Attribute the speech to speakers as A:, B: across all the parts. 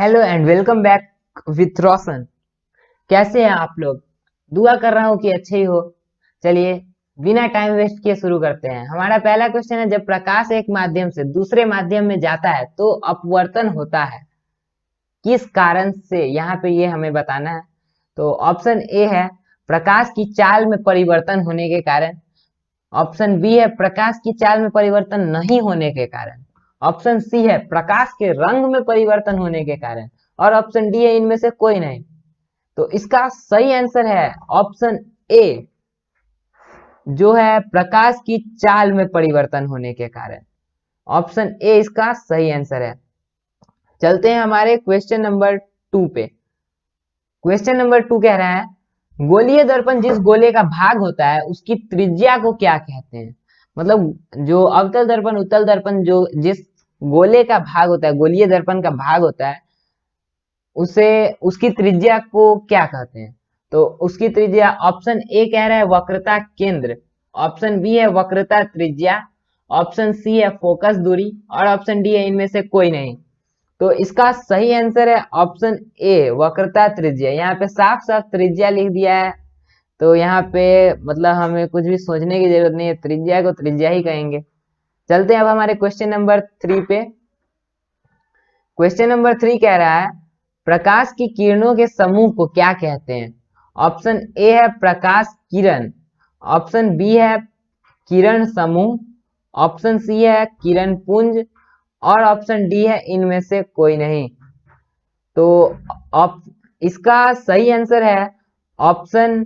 A: Hello and welcome back with Roshan. कैसे हैं आप लोग? दुआ कर रहा हूँ कि अच्छे ही हो। चलिए, बिना टाइम वेस्ट किए शुरू करते हैं। हमारा पहला क्वेश्चन है, जब प्रकाश एक माध्यम से दूसरे माध्यम में जाता है तो अपवर्तन होता है, किस कारण से? यहाँ पे ये हमें बताना है। तो ऑप्शन ए है प्रकाश की चाल में परिवर्तन होने के कारण। ऑप्शन बी है प्रकाश की चाल में परिवर्तन नहीं होने के कारण। ऑप्शन सी है प्रकाश के रंग में परिवर्तन होने के कारण। और ऑप्शन डी है इनमें से कोई नहीं। तो इसका सही आंसर है ऑप्शन ए, जो है प्रकाश की चाल में परिवर्तन होने के कारण। ऑप्शन ए इसका सही आंसर है। चलते हैं हमारे क्वेश्चन नंबर 2 पे। क्वेश्चन नंबर 2 कह रहा है, गोलीय दर्पण जिस गोले का भाग होता है उसकी त्रिज्या को क्या कहते हैं? मतलब जो अवतल दर्पण उत्तल दर्पण जो जिस गोले का भाग होता है, गोलीय दर्पण का भाग होता है, उसे उसकी त्रिज्या को क्या कहते हैं? तो उसकी त्रिज्या ऑप्शन ए कह रहा है वक्रता केंद्र। ऑप्शन बी है वक्रता त्रिज्या। ऑप्शन सी है फोकस दूरी। और ऑप्शन डी है इनमें से कोई नहीं। तो इसका सही आंसर है ऑप्शन ए वक्रता त्रिज्या। यहाँ पे साफ साफ त्रिज्या लिख दिया है, तो यहाँ पे मतलब हमें कुछ भी सोचने की जरूरत नहीं है, त्रिज्या को त्रिज्या ही कहेंगे। चलते हैं अब हमारे क्वेश्चन नंबर 3 पे। क्वेश्चन नंबर 3 कह रहा है, प्रकाश की किरणों के समूह को क्या कहते हैं? ऑप्शन ए है प्रकाश किरण। ऑप्शन बी है किरण समूह। ऑप्शन सी है किरण पुंज। और ऑप्शन डी है इनमें से कोई नहीं। तो ऑप इसका सही आंसर है ऑप्शन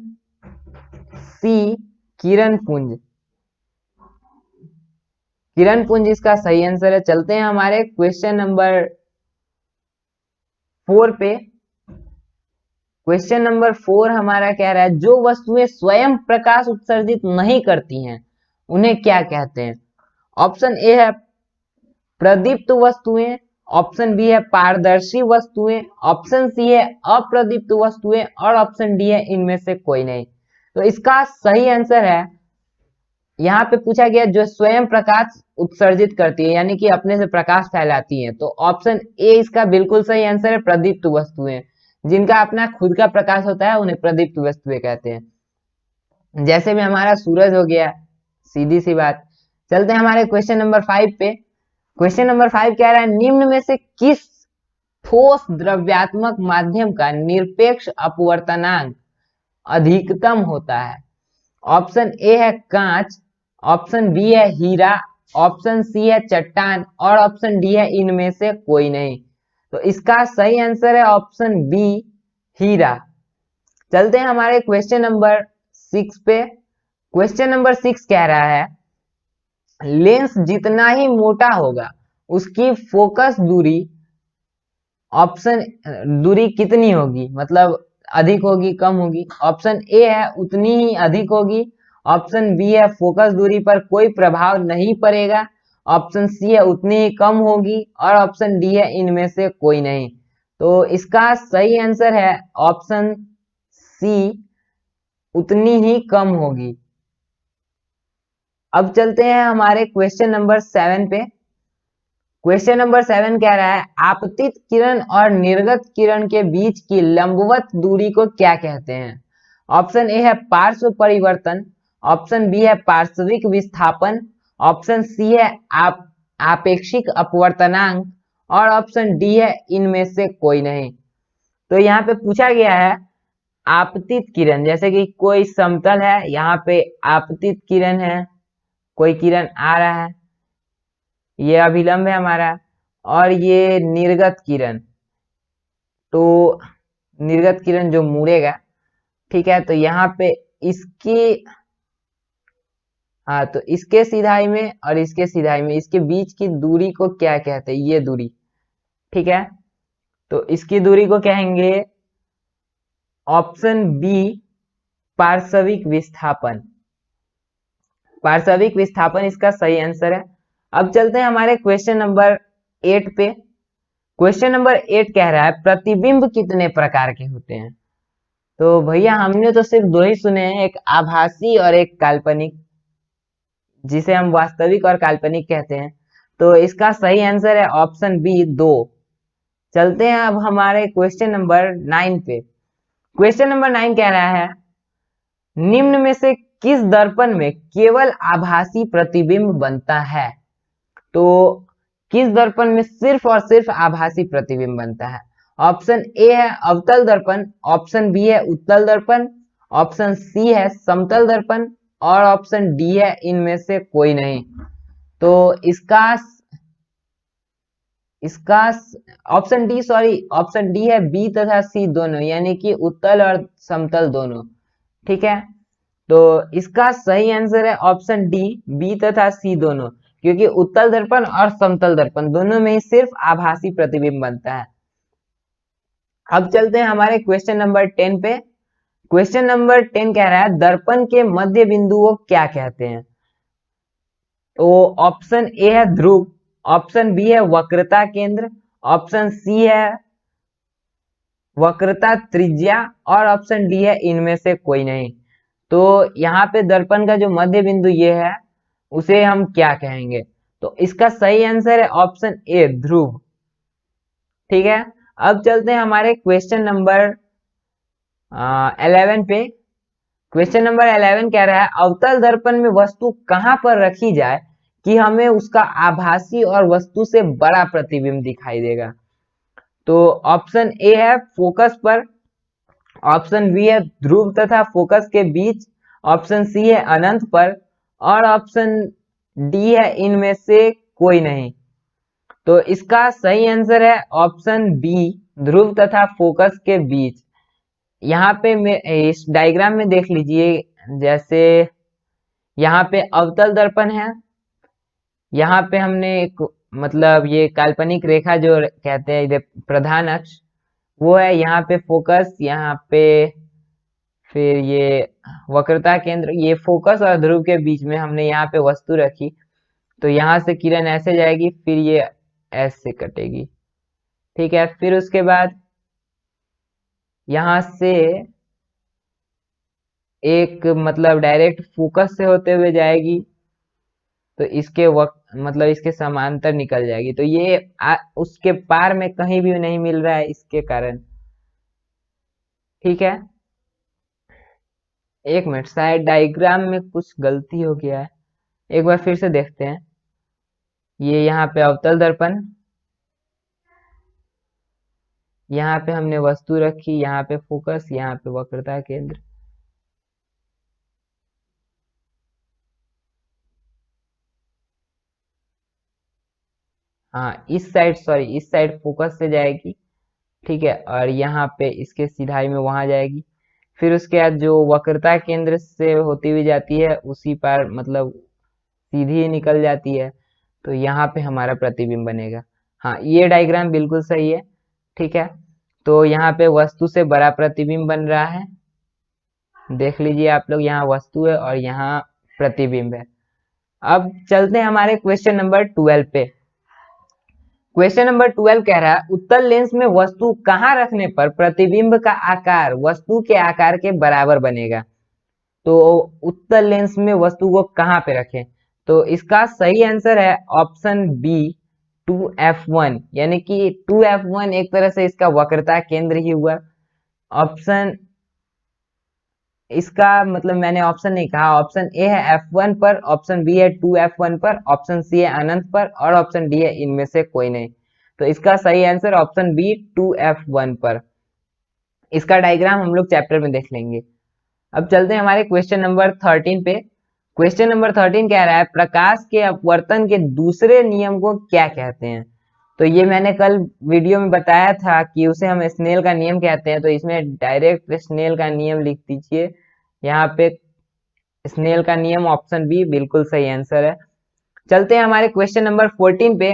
A: सी किरण पुंज। किरण पुंज इसका सही आंसर है। चलते हैं हमारे क्वेश्चन नंबर 4 पे। क्वेश्चन नंबर 4 हमारा कह रहा है, जो वस्तुएं स्वयं प्रकाश उत्सर्जित नहीं करती हैं उन्हें क्या कहते हैं? ऑप्शन ए है प्रदीप्त वस्तुएं। ऑप्शन बी है पारदर्शी वस्तुएं। ऑप्शन सी है अप्रदीप्त वस्तुएं। और ऑप्शन डी है इनमें से कोई नहीं। तो इसका सही आंसर है, यहाँ पे पूछा गया जो स्वयं प्रकाश उत्सर्जित करती है, यानी कि अपने से प्रकाश फैलाती है। तो ऑप्शन ए इसका बिल्कुल सही आंसर है प्रदीप्त वस्तुएं। जिनका अपना खुद का प्रकाश होता है उन्हें प्रदीप्त वस्तुएं कहते हैं, जैसे भी हमारा सूरज हो गया, सीधी सी बात। चलते हैं हमारे क्वेश्चन नंबर 5 पे। क्वेश्चन नंबर 5 कह रहा है, निम्न में से किस ठोस द्रव्यात्मक माध्यम का निरपेक्ष अपवर्तनांक अधिकतम होता है? ऑप्शन ए है कांच। ऑप्शन बी है हीरा। ऑप्शन सी है चट्टान। और ऑप्शन डी है इनमें से कोई नहीं। तो इसका सही आंसर है ऑप्शन बी हीरा। चलते हैं हमारे क्वेश्चन नंबर 6 पे। क्वेश्चन नंबर 6 कह रहा है, लेंस जितना ही मोटा होगा उसकी फोकस दूरी ऑप्शन दूरी कितनी होगी? मतलब अधिक होगी कम होगी? ऑप्शन ए है उतनी ही अधिक होगी। ऑप्शन बी है फोकस दूरी पर कोई प्रभाव नहीं पड़ेगा। ऑप्शन सी है उतनी ही कम होगी। और ऑप्शन डी है इनमें से कोई नहीं। तो इसका सही आंसर है ऑप्शन सी उतनी ही कम होगी। अब चलते हैं हमारे क्वेश्चन नंबर 7 पे। क्वेश्चन नंबर 7 कह रहा है, आपतित किरण और निर्गत किरण के बीच की लंबवत दूरी को क्या कहते हैं? ऑप्शन ए है पार्श्व परिवर्तन। ऑप्शन बी है पार्श्विक विस्थापन। ऑप्शन सी है आपेक्षिक अपवर्तनांक। और ऑप्शन डी है इनमें से कोई नहीं। तो यहाँ पे पूछा गया है आपतित किरण, जैसे कि कोई समतल है, यहाँ पे आपतित किरण है, कोई किरण आ रहा है, ये अभिलंब है हमारा। और ये निर्गत किरण, तो निर्गत किरण जो मुड़ेगा, ठीक है। तो यहाँ पे इसकी, हाँ, तो इसके सिधाई में और इसके सिधाई में इसके बीच की दूरी को क्या कहते हैं? ये दूरी, ठीक है। तो इसकी दूरी को कहेंगे ऑप्शन बी पार्श्विक विस्थापन। पार्श्विक विस्थापन इसका सही आंसर है। अब चलते हैं हमारे क्वेश्चन नंबर 8 पे। क्वेश्चन नंबर 8 कह रहा है, प्रतिबिंब कितने प्रकार के होते हैं? तो भैया हमने तो सिर्फ दो ही सुने हैं, एक आभासी और एक काल्पनिक, जिसे हम वास्तविक और काल्पनिक कहते हैं। तो इसका सही आंसर है ऑप्शन बी 2। चलते हैं अब हमारे क्वेश्चन नंबर 9 पे। क्वेश्चन नंबर 9 कह रहा है निम्न में से किस दर्पण में केवल आभासी प्रतिबिंब बनता है। तो किस दर्पण में सिर्फ और सिर्फ आभासी प्रतिबिंब बनता है। ऑप्शन ए है अवतल दर्पण, ऑप्शन बी है उत्तल दर्पण, ऑप्शन सी है समतल दर्पण और ऑप्शन डी है इनमें से कोई नहीं। तो इसका इसका ऑप्शन डी है बी तथा सी दोनों, यानी कि उत्तल और समतल दोनों। ठीक है, तो इसका सही आंसर है ऑप्शन डी, बी तथा सी दोनों, क्योंकि उत्तल दर्पण और समतल दर्पण दोनों में ही सिर्फ आभासी प्रतिबिंब बनता है। अब चलते हैं हमारे क्वेश्चन नंबर 10 पे। क्वेश्चन नंबर 10 कह रहा है दर्पण के मध्य बिंदु को क्या कहते हैं। तो ऑप्शन ए है ध्रुव, ऑप्शन बी है वक्रता केंद्र, ऑप्शन सी है वक्रता त्रिज्या और ऑप्शन डी है इनमें से कोई नहीं। तो यहाँ पे दर्पण का जो मध्य बिंदु ये है उसे हम क्या कहेंगे। तो इसका सही आंसर है ऑप्शन ए ध्रुव। ठीक है, अब चलते हैं हमारे क्वेश्चन नंबर 11 पे। क्वेश्चन नंबर 11 कह रहा है अवतल दर्पण में वस्तु कहां पर रखी जाए कि हमें उसका आभासी और वस्तु से बड़ा प्रतिबिंब दिखाई देगा। तो ऑप्शन ए है फोकस पर, ऑप्शन बी है ध्रुव तथा फोकस के बीच, ऑप्शन सी है अनंत पर और ऑप्शन डी है इनमें से कोई नहीं। तो इसका सही आंसर है ऑप्शन बी ध्रुव तथा फोकस के बीच। यहाँ पे इस डायग्राम में देख लीजिए, जैसे यहाँ पे अवतल दर्पण है, यहाँ पे हमने एक मतलब ये काल्पनिक रेखा जो कहते हैं इधर प्रधान अक्ष वो है, यहाँ पे फोकस, यहाँ पे फिर ये वक्रता केंद्र, ये फोकस और ध्रुव के बीच में हमने यहाँ पे वस्तु रखी। तो यहाँ से किरण ऐसे जाएगी, फिर ये ऐसे कटेगी। ठीक है, फिर उसके बाद यहाँ से एक मतलब डायरेक्ट फोकस से होते हुए जाएगी, तो इसके मतलब इसके समांतर निकल जाएगी। तो ये उसके पार में कहीं भी नहीं मिल रहा है इसके कारण। ठीक है, एक मिनट, शायद डायग्राम में कुछ गलती हो गया है, एक बार फिर से देखते हैं। ये यहाँ पे अवतल दर्पण, यहाँ पे हमने वस्तु रखी, यहाँ पे फोकस, यहाँ पे वक्रता केंद्र। हाँ इस साइड फोकस से जाएगी। ठीक है, और यहाँ पे इसके सिधाई में वहां जाएगी, फिर उसके बाद जो वक्रता केंद्र से होती हुई जाती है उसी पर मतलब सीधी ही निकल जाती है। तो यहाँ पे हमारा प्रतिबिंब बनेगा। हाँ ये डायग्राम बिल्कुल सही है। ठीक है, तो यहाँ पे वस्तु से बड़ा प्रतिबिंब बन रहा है, देख लीजिए आप लोग, यहाँ वस्तु है और यहाँ प्रतिबिंब है। अब चलते हैं हमारे क्वेश्चन नंबर 12 पे। क्वेश्चन नंबर 12 कह रहा है उत्तल लेंस में वस्तु कहाँ रखने पर प्रतिबिंब का आकार वस्तु के आकार के बराबर बनेगा। तो उत्तल लेंस में वस्तु को कहाँ पे रखें। तो इसका सही आंसर है ऑप्शन बी 2f1, यानी कि 2f1 एक तरह से इसका वक्रता केंद्र ही हुआ। ऑप्शन इसका मतलब मैंने ऑप्शन नहीं कहा, ऑप्शन ए है f1 पर, ऑप्शन बी है 2f1 पर, ऑप्शन सी है अनंत पर और ऑप्शन डी है इनमें से कोई नहीं। तो इसका सही आंसर ऑप्शन बी 2f1 पर। इसका डायग्राम हम लोग चैप्टर में देख लेंगे। अब चलते हैं हमारे क्वेश्चन नंबर 13 पे। क्वेश्चन नंबर 13 कह रहा है प्रकाश के अपवर्तन के दूसरे नियम को क्या कहते हैं। तो ये मैंने कल वीडियो में बताया था कि उसे हम स्नेल का नियम कहते हैं। तो इसमें डायरेक्ट स्नेल का नियम लिख दीजिए यहाँ पे, स्नेल का नियम ऑप्शन बी बिल्कुल सही आंसर है। चलते हैं हमारे क्वेश्चन नंबर 14 पे।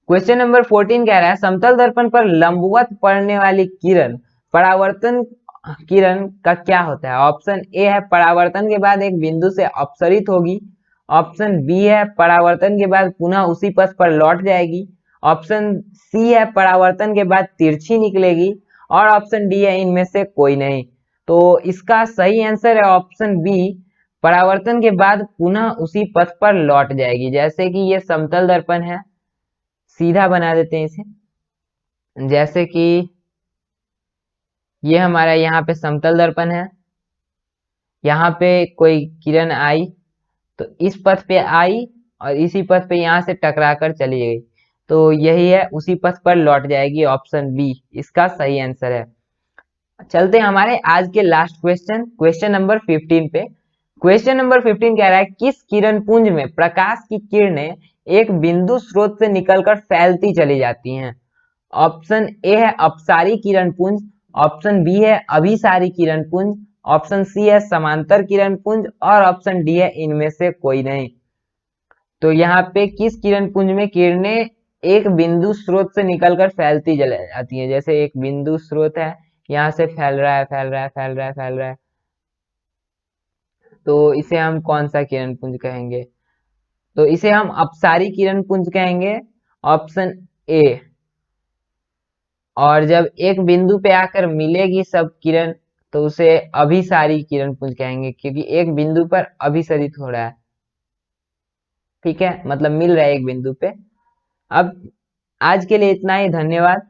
A: क्वेश्चन नंबर 14 कह रहा है समतल दर्पण पर लंबवत पड़ने वाली किरण परावर्तन किरण का क्या होता है। ऑप्शन ए है परावर्तन के बाद एक बिंदु से अपसरित होगी, ऑप्शन बी है परावर्तन के बाद पुनः उसी पथ पर लौट जाएगी, ऑप्शन सी है परावर्तन के बाद तिरछी निकलेगी और ऑप्शन डी है इनमें से कोई नहीं। तो इसका सही आंसर है ऑप्शन बी परावर्तन के बाद पुनः उसी पथ पर लौट जाएगी। जैसे कि ये समतल दर्पण है, सीधा बना देते हैं इसे। जैसे कि ये हमारा यहाँ पे समतल दर्पण है, यहाँ पे कोई किरण आई तो इस पथ पे आई और इसी पथ पे यहाँ से टकरा कर चली गई, तो यही है, उसी पथ पर लौट जाएगी। ऑप्शन बी इसका सही आंसर है। चलते हैं हमारे आज के लास्ट क्वेश्चन, क्वेश्चन नंबर 15 पे। क्वेश्चन नंबर 15 कह रहा है किस किरण पुंज में प्रकाश की किरणें एक बिंदु स्रोत से निकलकर फैलती चली जाती हैं? ऑप्शन ए है अपसारी किरण पुंज, ऑप्शन बी है अभिसारी किरण पुंज, ऑप्शन सी है समांतर किरण पुंज और ऑप्शन डी है इनमें से कोई नहीं। तो यहाँ पे किस किरण पुंज में किरणें एक बिंदु स्रोत से निकलकर फैलती चली जाती हैं? जैसे एक बिंदु स्रोत है, यहाँ से फैल रहा है, फैल रहा है, फैल रहा है, फैल रहा है, तो इसे हम कौन सा किरण पुंज कहेंगे? तो इसे हम अपसारी किरण पुंज कहेंगे, ऑप्शन ए। और जब एक बिंदु पे आकर मिलेगी सब किरण तो उसे अभिसारी किरण पुंज कहेंगे, क्योंकि एक बिंदु पर अभिसरित हो रहा है। ठीक है, मतलब मिल रहा है एक बिंदु पे। अब आज के लिए इतना ही, धन्यवाद।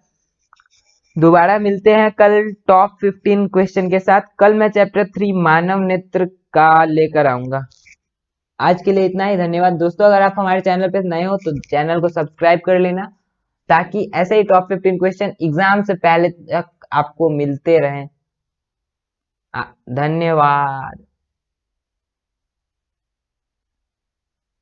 A: दोबारा मिलते हैं कल टॉप 15 क्वेश्चन के साथ। कल मैं चैप्टर 3 मानव नेत्र का लेकर आऊंगा। आज के लिए इतना ही, धन्यवाद दोस्तों। अगर आप हमारे चैनल पे नए हो तो चैनल को सब्सक्राइब कर लेना, ताकि ऐसे ही टॉप 15 क्वेश्चन एग्जाम से पहले तक आपको मिलते रहें। धन्यवाद।